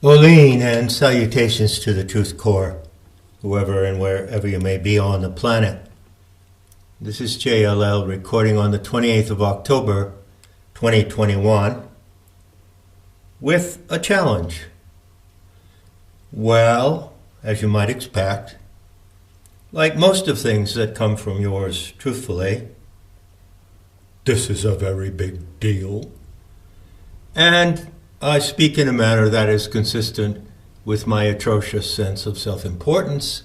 Oline and salutations to the Truth Core, whoever and wherever you may be on the planet. This is JLL recording on the 28th of October, 2021, with a challenge. Well, as you might expect, like most of things that come from yours truthfully, this is a very big deal. And I speak in a manner that is consistent with my atrocious sense of self-importance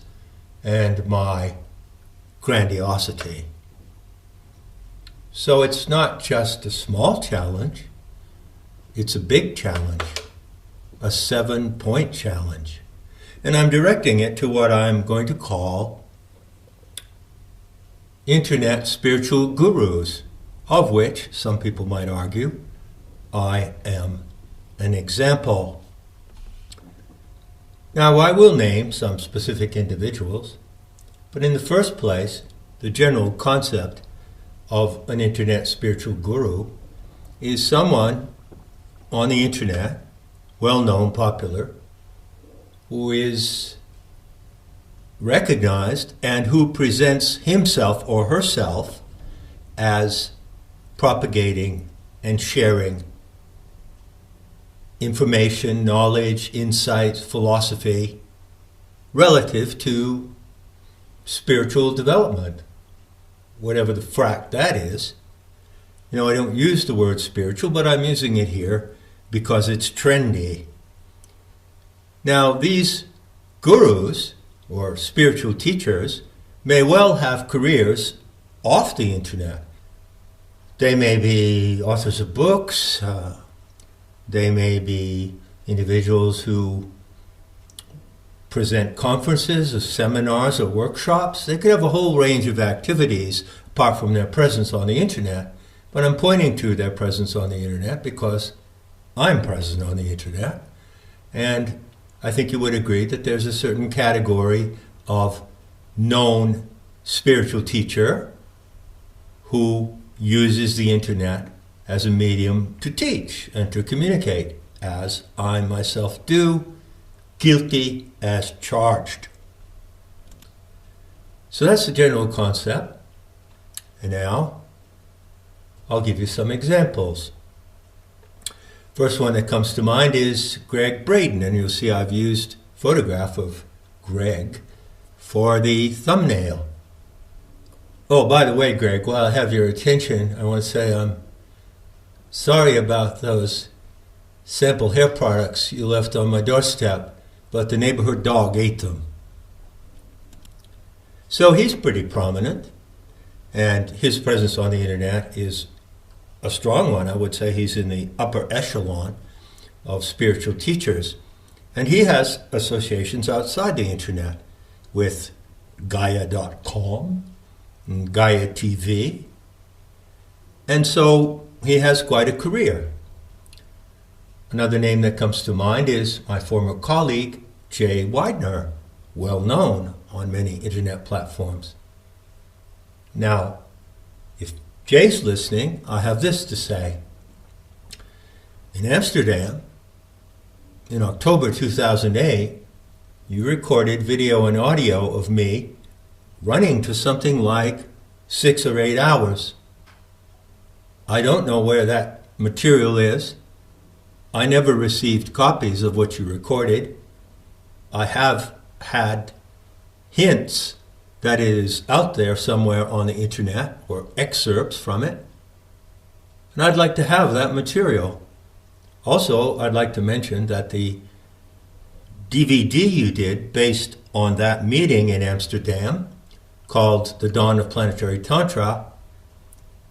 and my grandiosity. So it's not just a small challenge, it's a big challenge, a 7-point challenge. And I'm directing it to what I'm going to call internet spiritual gurus, of which some people might argue I am an example. Now, I will name some specific individuals, but in the first place, the general concept of an internet spiritual guru is someone on the internet, well-known, popular, who is recognized and who presents himself or herself as propagating and sharing information, knowledge, insight, philosophy relative to spiritual development, whatever the frack that is. You know, I don't use the word spiritual, but I'm using it here because it's trendy. Now, these gurus or spiritual teachers may well have careers off the internet. They may be authors of books, they may be individuals who present conferences or seminars or workshops. They could have a whole range of activities apart from their presence on the internet. But I'm pointing to their presence on the internet because I'm present on the internet. And I think you would agree that there's a certain category of known spiritual teacher who uses the internet as a medium to teach and to communicate, as I myself do, guilty as charged. So that's the general concept. And now I'll give you some examples. First one that comes to mind is Greg Braden, and you'll see I've used a photograph of Greg for the thumbnail. Oh, by the way, Greg, while I have your attention, I want to say I'm sorry about those sample hair products you left on my doorstep, but the neighborhood dog ate them. So he's pretty prominent, and his presence on the internet is a strong one. I would say he's in the upper echelon of spiritual teachers. And he has associations outside the internet with Gaia.com and Gaia TV. And so he has quite a career. Another name that comes to mind is my former colleague, Jay Widener, well known on many internet platforms. Now, if Jay's listening, I have this to say. In Amsterdam, in October 2008, you recorded video and audio of me running to something like 6 or 8 hours. I don't know where that material is. I never received copies of what you recorded. I have had hints that it is out there somewhere on the internet or excerpts from it. And I'd like to have that material. Also, I'd like to mention that the DVD you did based on that meeting in Amsterdam, called The Dawn of Planetary Tantra,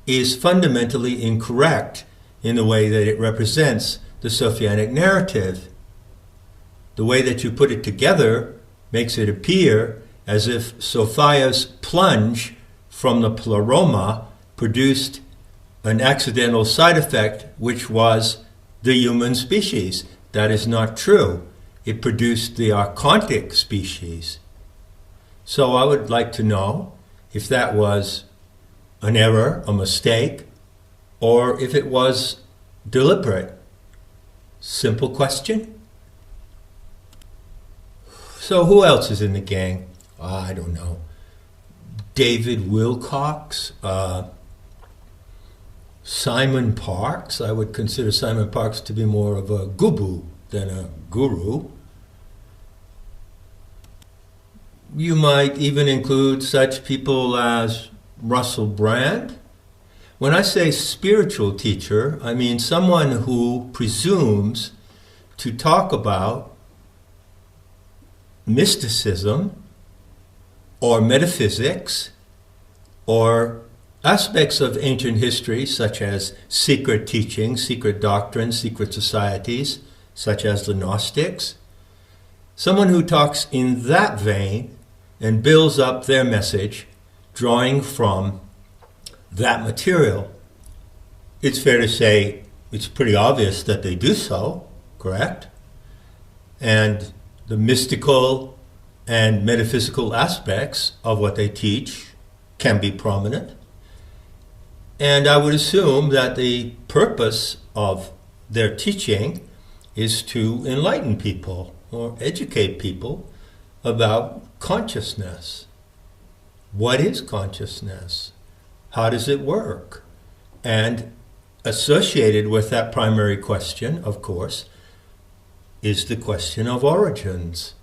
is fundamentally incorrect in the way that it represents the Sophianic narrative. The way that you put it together makes it appear as if Sophia's plunge from the pleroma produced an accidental side effect, which was the human species. That is not true. It produced the archontic species. So I would like to know if that was an error, a mistake, or if it was deliberate. Simple question. So who else is in the gang? I don't know. David Wilcox, Simon Parks. I would consider Simon Parks to be more of a gubu than a guru. You might even include such people as Russell Brand. When I say spiritual teacher, I mean someone who presumes to talk about mysticism or metaphysics or aspects of ancient history such as secret teachings, secret doctrines, secret societies such as the Gnostics. Someone who talks in that vein and builds up their message drawing from that material. It's fair to say it's pretty obvious that they do so, correct? And the mystical and metaphysical aspects of what they teach can be prominent. And I would assume that the purpose of their teaching is to enlighten people or educate people about consciousness. What is consciousness? How does it work? And associated with that primary question, of course, is the question of origins.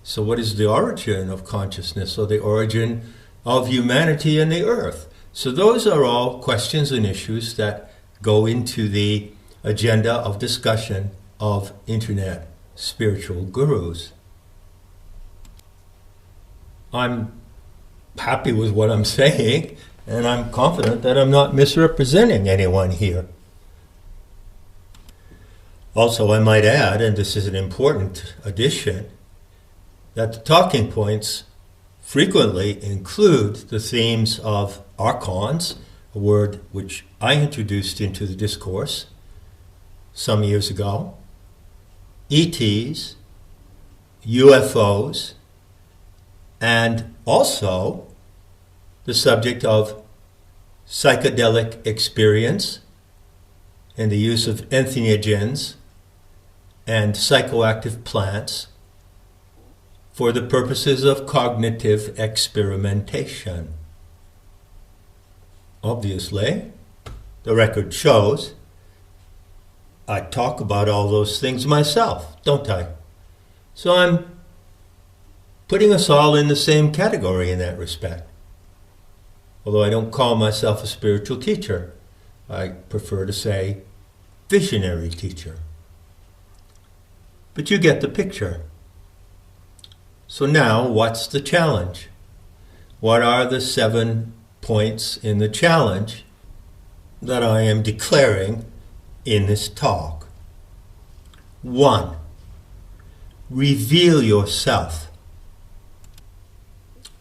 So what is the origin of consciousness, or the origin of humanity and the earth? So those are all questions and issues that go into the agenda of discussion of internet spiritual gurus. I'm happy with what I'm saying, and I'm confident that I'm not misrepresenting anyone here. Also, I might add, and this is an important addition, that the talking points frequently include the themes of archons, a word which I introduced into the discourse some years ago, ETs, UFOs, and also the subject of psychedelic experience and the use of entheogens and psychoactive plants for the purposes of cognitive experimentation. Obviously, the record shows I talk about all those things myself, don't I? So I'm putting us all in the same category in that respect. Although I don't call myself a spiritual teacher, I prefer to say visionary teacher. But you get the picture. So now, what's the challenge? What are the 7 points in the challenge that I am declaring in this talk? 1. Reveal yourself.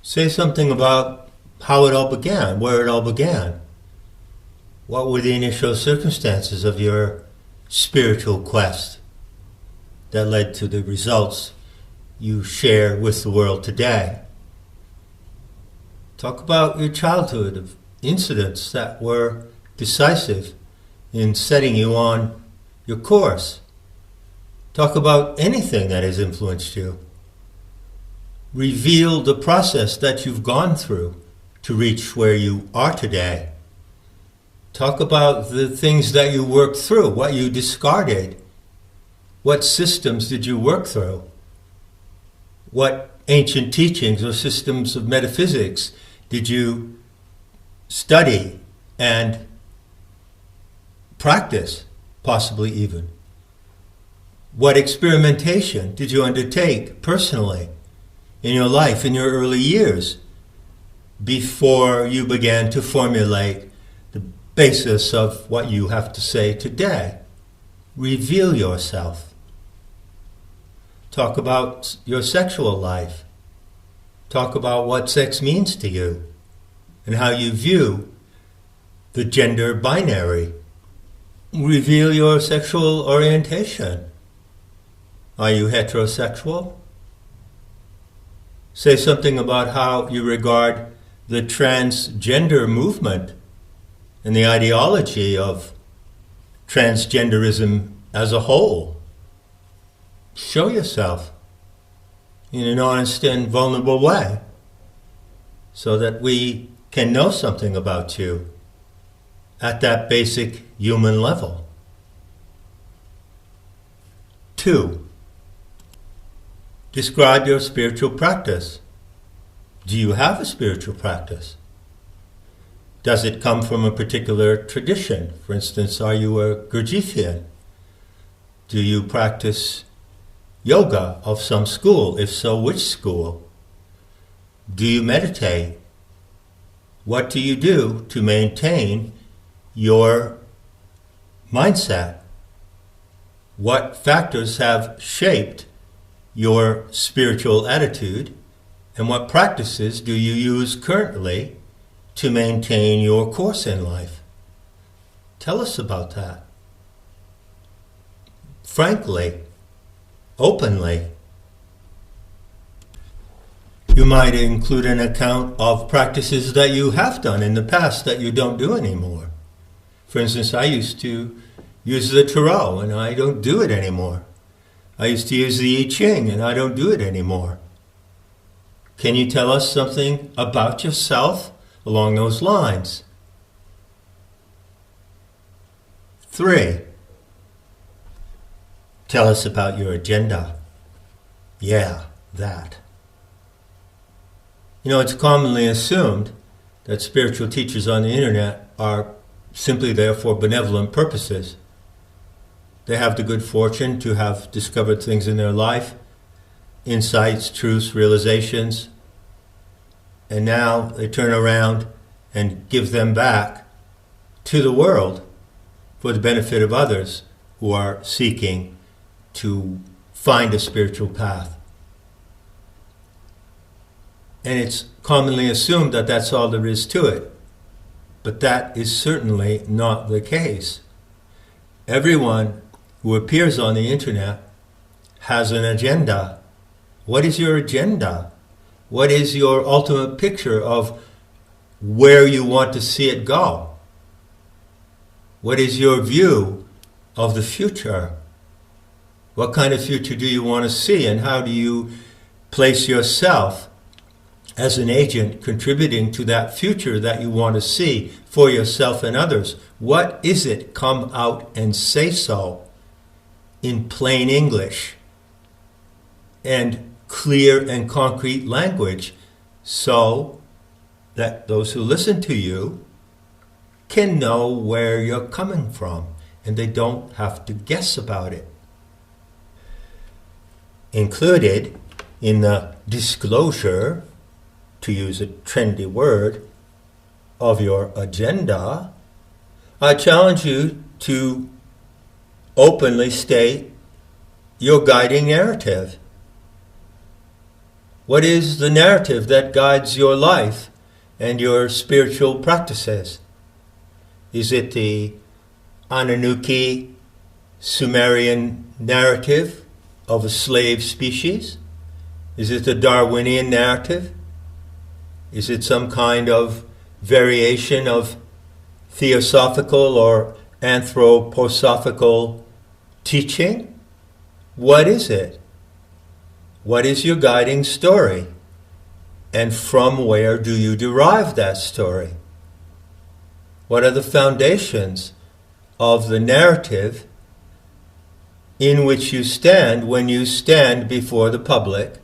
Say something about how it all began, where it all began. What were the initial circumstances of your spiritual quest that led to the results you share with the world today? Talk about your childhood, of incidents that were decisive in setting you on your course. Talk about anything that has influenced you. Reveal the process that you've gone through to reach where you are today. Talk about the things that you worked through, what you discarded. What systems did you work through? What ancient teachings or systems of metaphysics did you study and practice, possibly even? What experimentation did you undertake personally in your life, in your early years, before you began to formulate the basis of what you have to say today? Reveal yourself. Talk about your sexual life. Talk about what sex means to you and how you view the gender binary. Reveal your sexual orientation. Are you heterosexual? Say something about how you regard the transgender movement and the ideology of transgenderism as a whole. Show yourself. in an honest and vulnerable way so that we can know something about you at that basic human level. 2. Describe your spiritual practice. Do you have a spiritual practice? Does it come from a particular tradition? For instance, are you a Gurdjieffian? Do you practice yoga of some school? If so, which school? Do you meditate? What do you do to maintain your mindset? What factors have shaped your spiritual attitude, and what practices do you use currently to maintain your course in life? Tell us about that. Frankly, openly. You might include an account of practices that you have done in the past that you don't do anymore. For instance, I used to use the tarot, and I don't do it anymore. I used to use the I Ching, and I don't do it anymore. Can you tell us something about yourself along those lines? 3. Tell us about your agenda. Yeah, that. You know, it's commonly assumed that spiritual teachers on the internet are simply there for benevolent purposes. They have the good fortune to have discovered things in their life, insights, truths, realizations, and now they turn around and give them back to the world for the benefit of others who are seeking to find a spiritual path. And it's commonly assumed that that's all there is to it. But that is certainly not the case. Everyone who appears on the internet has an agenda. What is your agenda? What is your ultimate picture of where you want to see it go? What is your view of the future? What kind of future do you want to see, and how do you place yourself as an agent contributing to that future that you want to see for yourself and others? What is it? Come out and say so in plain English and clear and concrete language so that those who listen to you can know where you're coming from and they don't have to guess about it. Included in the disclosure, to use a trendy word, of your agenda, I challenge you to openly state your guiding narrative. What is the narrative that guides your life and your spiritual practices? Is it the Anunnaki Sumerian narrative of a slave species? Is it the Darwinian narrative? Is it some kind of variation of theosophical or anthroposophical teaching? What is it? What is your guiding story? And from where do you derive that story? What are the foundations of the narrative in which you stand when you stand before the public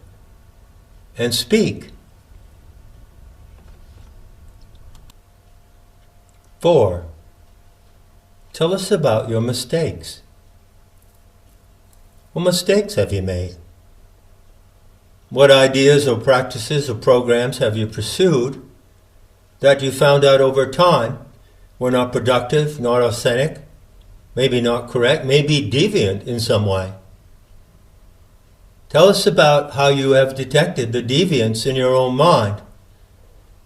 and speak? 4. Tell us about your mistakes. What mistakes have you made? What ideas or practices or programs have you pursued that you found out over time were not productive, not authentic, maybe not correct, maybe deviant in some way? Tell us about how you have detected the deviance in your own mind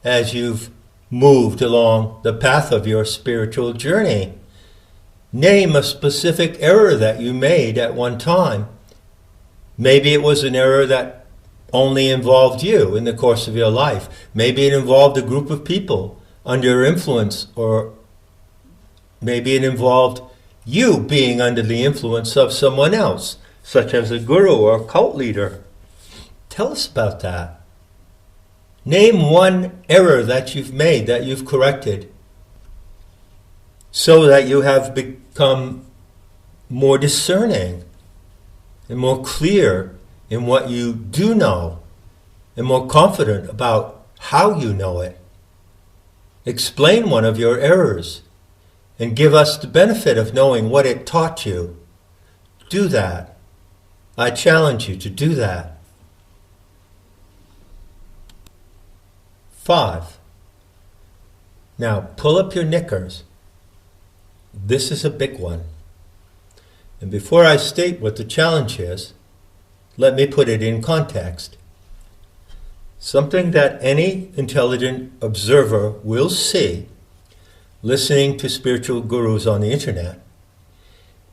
as you've moved along the path of your spiritual journey. Name a specific error that you made at one time. Maybe it was an error that only involved you in the course of your life. Maybe it involved a group of people under your influence, or maybe it involved you being under the influence of someone else, such as a guru or a cult leader. Tell us about that. Name one error that you've made, that you've corrected, so that you have become more discerning and more clear in what you do know and more confident about how you know it. Explain one of your errors and give us the benefit of knowing what it taught you. Do that. I challenge you to do that. 5. Now pull up your knickers. This is a big one. And before I state what the challenge is, let me put it in context. Something that any intelligent observer will see, listening to spiritual gurus on the internet,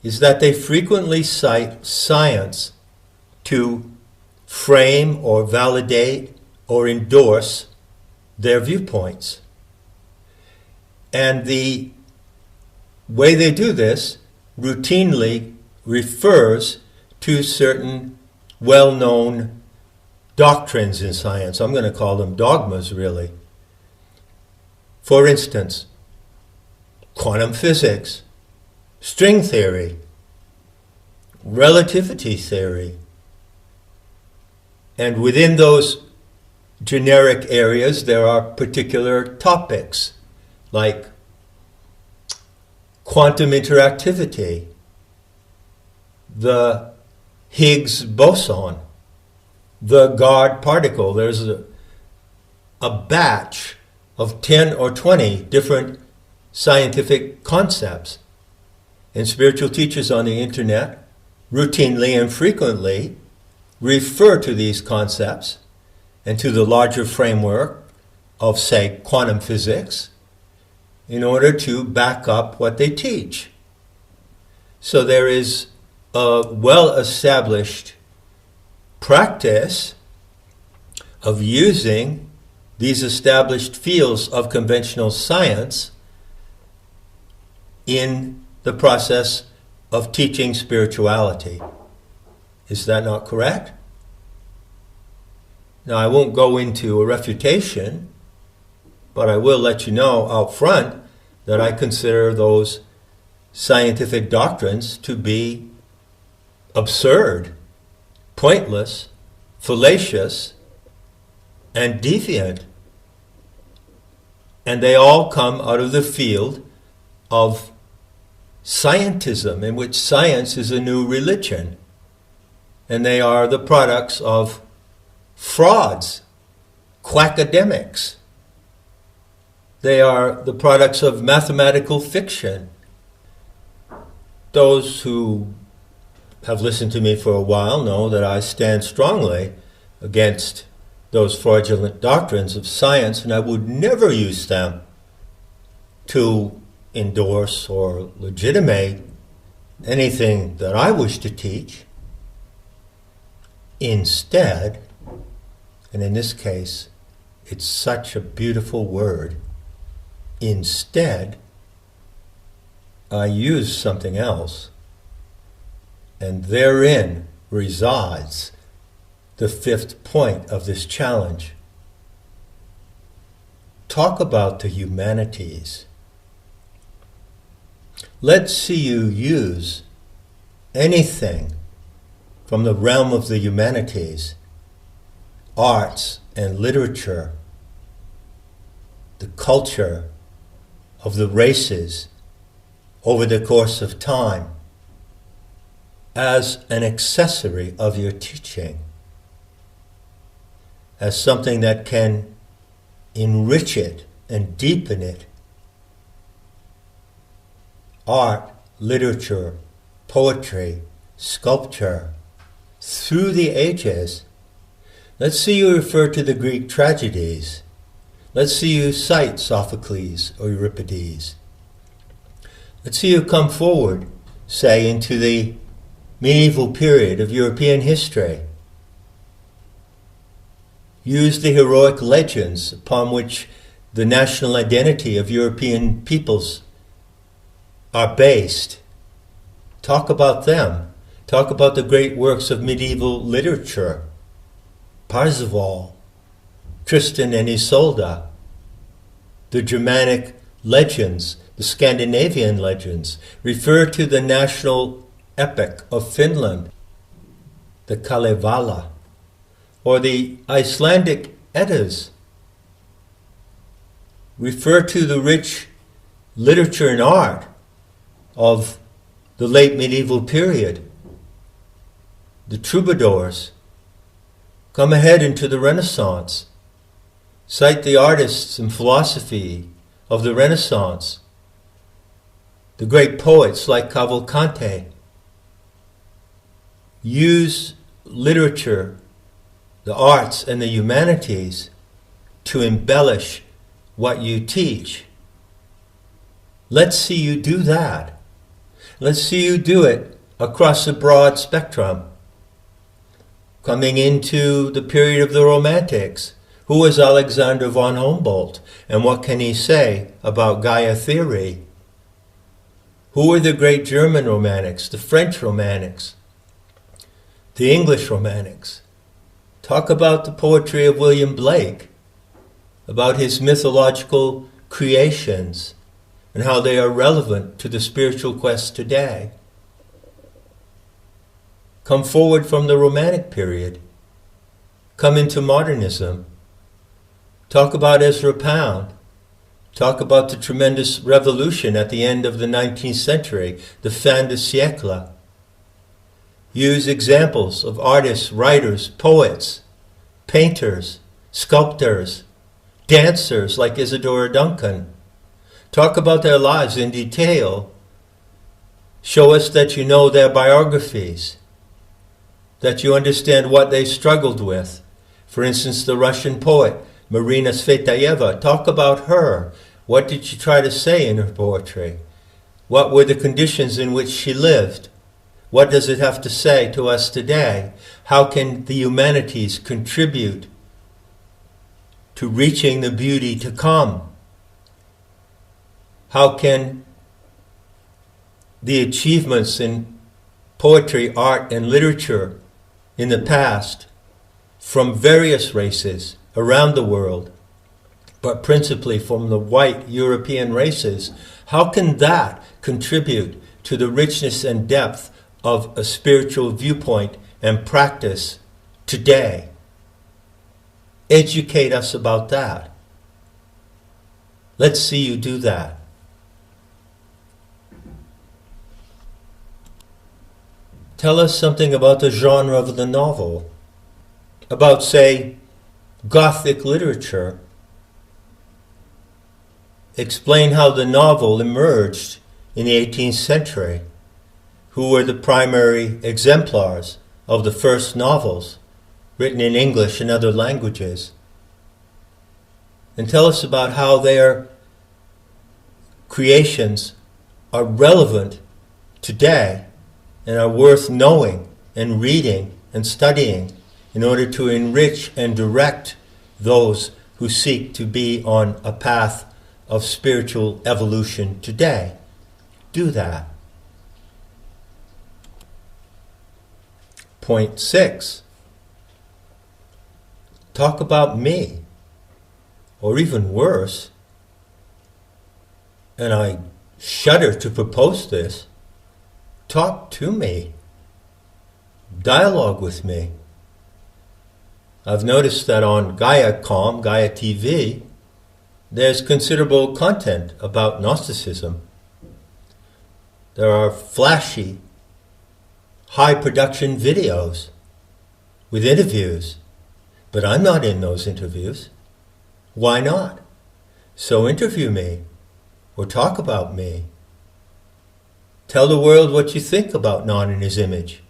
is that they frequently cite science to frame or validate or endorse their viewpoints. And the way they do this routinely refers to certain well-known doctrines in science. I'm going to call them dogmas, really. For instance, quantum physics, string theory, relativity theory. And within those generic areas, there are particular topics like quantum interactivity, the Higgs boson, the God particle. There's a batch of 10 or 20 different scientific concepts. And spiritual teachers on the internet routinely and frequently refer to these concepts and to the larger framework of, say, quantum physics in order to back up what they teach. So there is a well-established practice of using these established fields of conventional science in the process of teaching spirituality. Is that not correct? Now, I won't go into a refutation, but I will let you know out front that I consider those scientific doctrines to be absurd, pointless, fallacious, and deviant. And they all come out of the field of scientism, in which science is a new religion. And they are the products of frauds, quackademics. They are the products of mathematical fiction. Those who have listened to me for a while know that I stand strongly against those fraudulent doctrines of science, and I would never use them to endorse or legitimate anything that I wish to teach. Instead, and in this case, it's such a beautiful word, instead, I use something else, and therein resides the 5th point of this challenge. Talk about the humanities. Let's see you use anything from the realm of the humanities, arts and literature, the culture of the races over the course of time as an accessory of your teaching, as something that can enrich it and deepen it. Art, literature, poetry, sculpture, through the ages. Let's see you refer to the Greek tragedies. Let's see you cite Sophocles or Euripides. Let's see you come forward, say, into the medieval period of European history. Use the heroic legends upon which the national identity of European peoples are based. Talk about them. Talk about the great works of medieval literature, Parzival, Tristan and Isolde, the Germanic legends, the Scandinavian legends, refer to the national epic of Finland, the Kalevala, or the Icelandic Eddas, refer to the rich literature and art of the late medieval period, the troubadours. Come ahead into the Renaissance. Cite the artists and philosophy of the Renaissance, the great poets like Cavalcante. Use literature, the arts, and the humanities to embellish what you teach. Let's see you do that. Let's see you do it across a broad spectrum. Coming into the period of the Romantics, who was Alexander von Humboldt, and what can he say about Gaia theory? Who were the great German Romantics, the French Romantics, the English Romantics? Talk about the poetry of William Blake, about his mythological creations and how they are relevant to the spiritual quest today. Come forward from the Romantic period. Come into modernism. Talk about Ezra Pound. Talk about the tremendous revolution at the end of the 19th century, the fin de siècle. Use examples of artists, writers, poets, painters, sculptors, dancers like Isadora Duncan. Talk about their lives in detail. Show us that you know their biographies, that you understand what they struggled with. For instance, the Russian poet Marina Tsvetaeva. Talk about her. What did she try to say in her poetry? What were the conditions in which she lived? What does it have to say to us today? How can the humanities contribute to reaching the beauty to come? How can the achievements in poetry, art, and literature in the past from various races around the world, but principally from the white European races, how can that contribute to the richness and depth of a spiritual viewpoint and practice today? Educate us about that. Let's see you do that. Tell us something about the genre of the novel, about, say, Gothic literature. Explain how the novel emerged in the 18th century. Who were the primary exemplars of the first novels written in English and other languages? And tell us about how their creations are relevant today and are worth knowing and reading and studying in order to enrich and direct those who seek to be on a path of spiritual evolution today. Do that. Point 6. Talk about me. Or even worse, and I shudder to propose this, talk to me. Dialogue with me. I've noticed that on GaiaCom, Gaia TV, there's considerable content about Gnosticism. There are flashy, high-production videos with interviews, but I'm not in those interviews. Why not? So interview me, or talk about me. Tell the world what you think about Non in His image.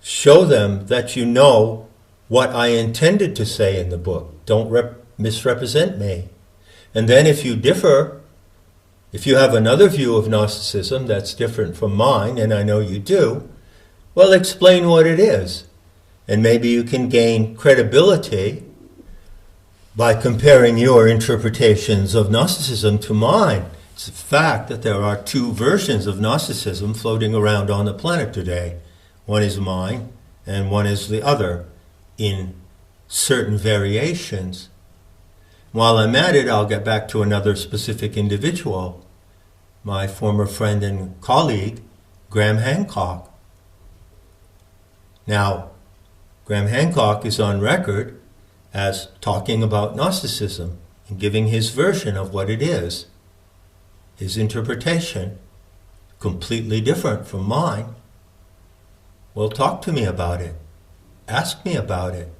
Show them that you know what I intended to say in the book. Don't misrepresent me. And then if you differ, if you have another view of Gnosticism that's different from mine, and I know you do, well, explain what it is. And maybe you can gain credibility by comparing your interpretations of Gnosticism to mine. It's a fact that there are two versions of Gnosticism floating around on the planet today. One is mine, and one is the other. in certain variations. While I'm at it, I'll get back to another specific individual, my former friend and colleague, Graham Hancock. Now, Graham Hancock is on record as talking about Gnosticism and giving his version of what it is. His interpretation, completely different from mine. Well, talk to me about it. Ask me about it.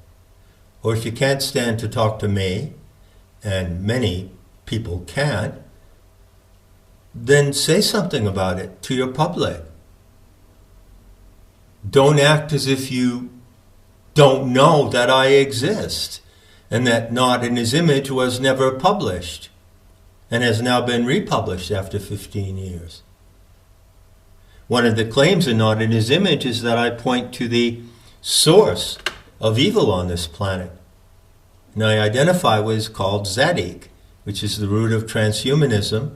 Or if you can't stand to talk to me, and many people can't, then say something about it to your public. Don't act as if you don't know that I exist and that Not in His Image was never published and has now been republished after 15 years. One of the claims in Not in His Image is that I point to the source of evil on this planet. And I identify what is called Zadik, which is the root of transhumanism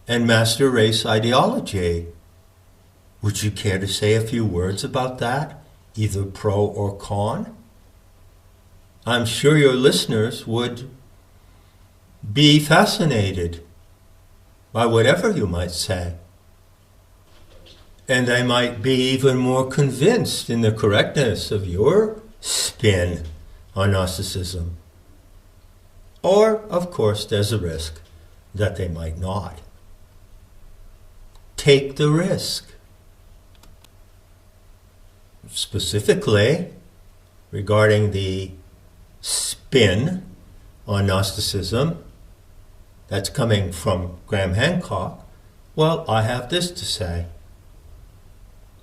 and master race ideology. Would you care to say a few words about that, either pro or con? I'm sure your listeners would be fascinated by whatever you might say. And they might be even more convinced in the correctness of your spin on Gnosticism. Or, of course, there's a risk that they might not. Take the risk. Specifically, regarding the spin on Gnosticism that's coming from Graham Hancock, well, I have this to say.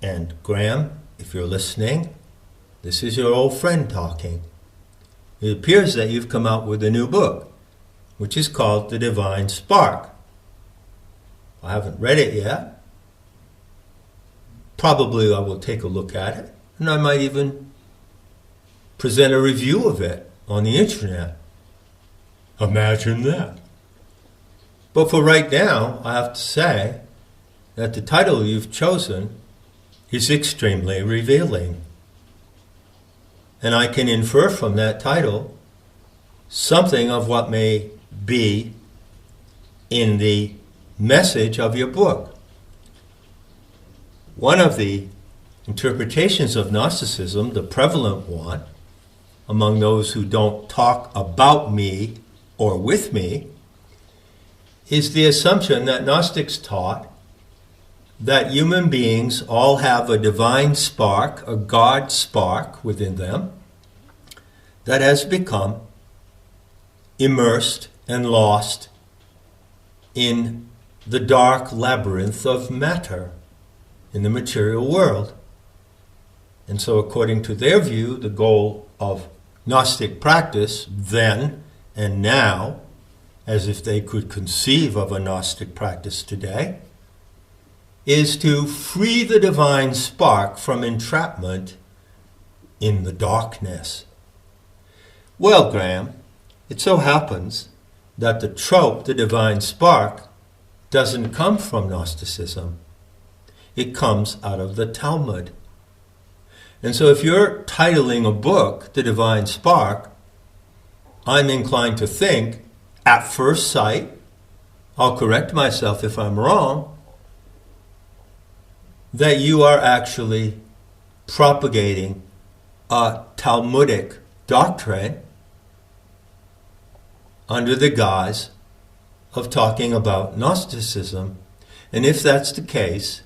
And Graham, if you're listening, this is your old friend talking. It appears that you've come out with a new book, which is called The Divine Spark. I haven't read it yet. Probably I will take a look at it, and I might even present a review of it on the internet. Imagine that. But for right now, I have to say that the title you've chosen is extremely revealing. And I can infer from that title something of what may be in the message of your book. One of the interpretations of Gnosticism, the prevalent one, among those who don't talk about me or with me, is the assumption that Gnostics taught that human beings all have a divine spark, a God spark within them that has become immersed and lost in the dark labyrinth of matter in the material world. And so according to their view, the goal of Gnostic practice then and now, as if they could conceive of a Gnostic practice today, is to free the divine spark from entrapment in the darkness. Well, Graham, it so happens that the trope, the divine spark, doesn't come from Gnosticism. It comes out of the Talmud. And so if you're titling a book, The Divine Spark, I'm inclined to think, at first sight, I'll correct myself if I'm wrong, that you are actually propagating a Talmudic doctrine under the guise of talking about Gnosticism. And if that's the case,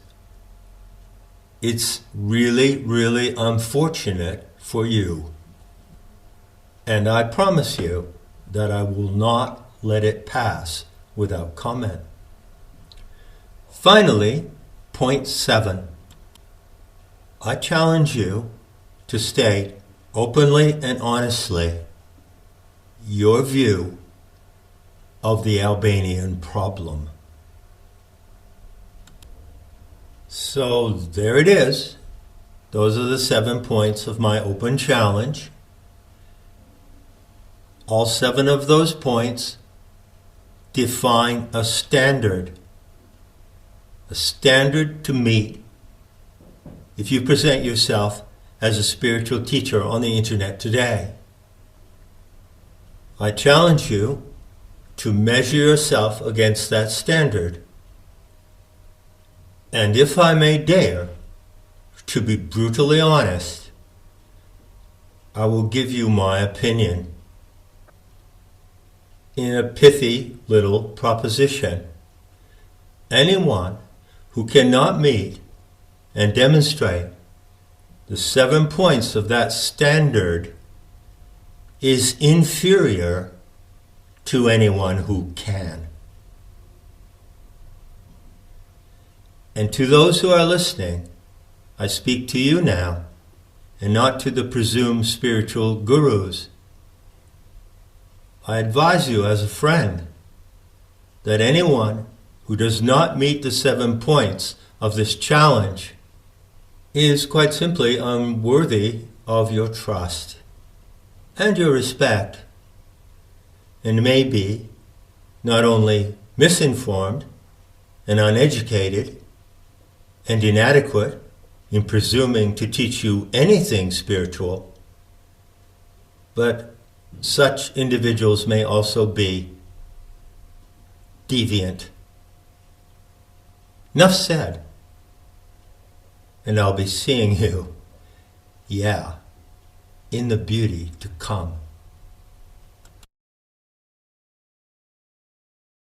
it's really, really unfortunate for you. And I promise you that I will not let it pass without comment. Finally, point 7. I challenge you to state openly and honestly your view of the Albanian problem. So there it is. Those are the 7 points of my open challenge. All 7 of those points define a standard to meet if you present yourself as a spiritual teacher on the internet today. I challenge you to measure yourself against that standard. And if I may dare to be brutally honest, I will give you my opinion in a pithy little proposition. Anyone who cannot meet and demonstrate the 7 points of that standard is inferior to anyone who can. And to those who are listening, I speak to you now, and not to the presumed spiritual gurus. I advise you as a friend that anyone who does not meet the 7 points of this challenge is quite simply unworthy of your trust and your respect, and may be not only misinformed and uneducated and inadequate in presuming to teach you anything spiritual, but such individuals may also be deviant. Enough said. And I'll be seeing you, in the beauty to come.